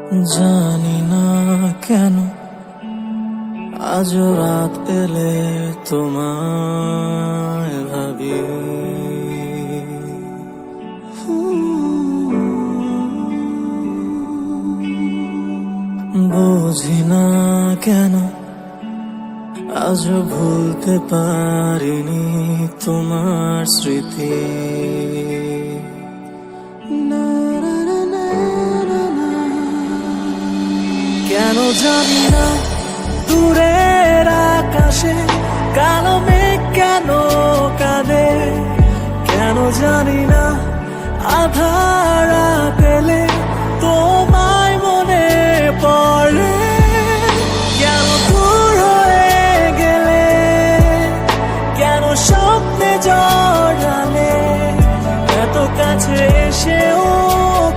জানি না কেন আজ রাত এলে তোমায় ভাবি। বুঝি না কেন আজ ভুলতে পারিনি তোমার স্মৃতি। কেন জানি না দূরের আকাশে কালো মেঘ কেন কাঁদে। কেন জানি না আধার পেলে তোমায় মনে পড়ে। কেন দূর হয়ে গেলে, কেন স্বপ্নে জড়ালে, এত কাছে এসেও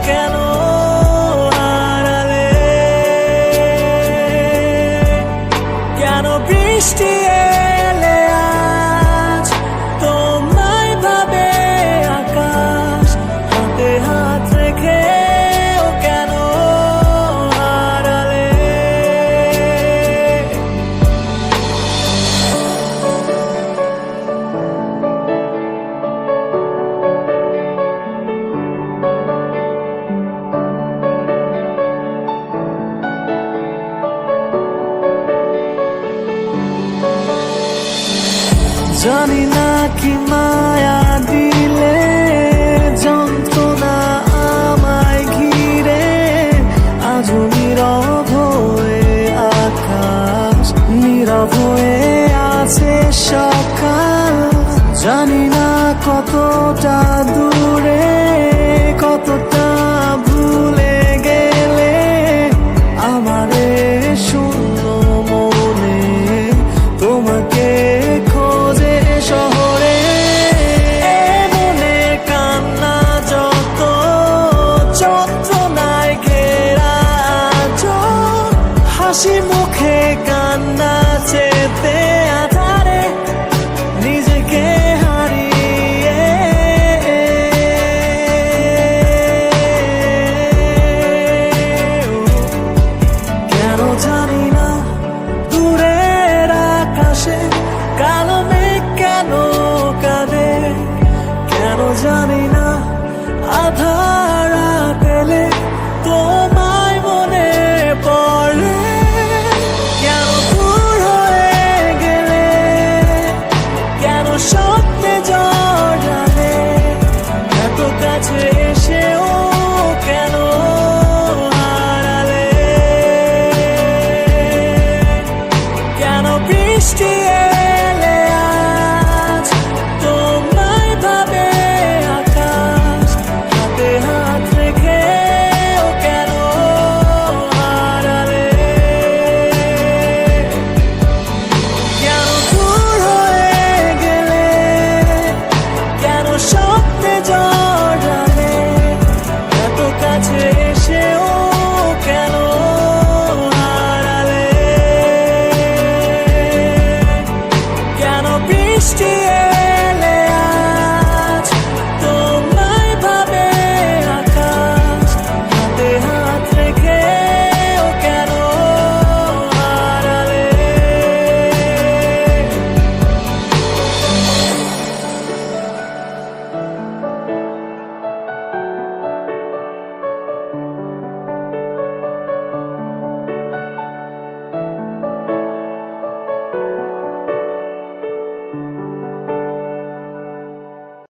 কেন হারালে। কেন বৃষ্টি এলে আজ তোমায় ভাবে আকাশ, হাতে হাত রেখে কেন হারালে। জানি না কি মায়া দিলে যন্ত্রণা আমায় ঘিরে। আজও নীরব হয়ে আকাশ, নীরব হয়ে আছে সকাল। জানি না কতটা দূরে, কতটা ভুলে গেলে আমারে শূন্য মনে তোমাকে খোঁজে শহরে। মনে কান্না যত যন্ত্রণায় ঘেরা, হাসি মুখে কান্না চেতে আধারে নিজেকে হারিয়ে। কেন জানি না দূরের আকাশে কালো মেঘ কেন কাঁদে। কেন জানি না আধার পেলে তোমায় মনে পড়ে। কেন দূর হয়ে গেলে, কেন স্বপ্নে জড়ালে, এত কাছে এসেও কেন হারালে। কেন বৃষ্টি এলে আজ তোমায় ভাবে আকাশ, হাতে হাত রেখে কেন হারালে। কেন দূর হয়ে গেলে, কেন স্বপ্নে জড়ালে, এত কাছে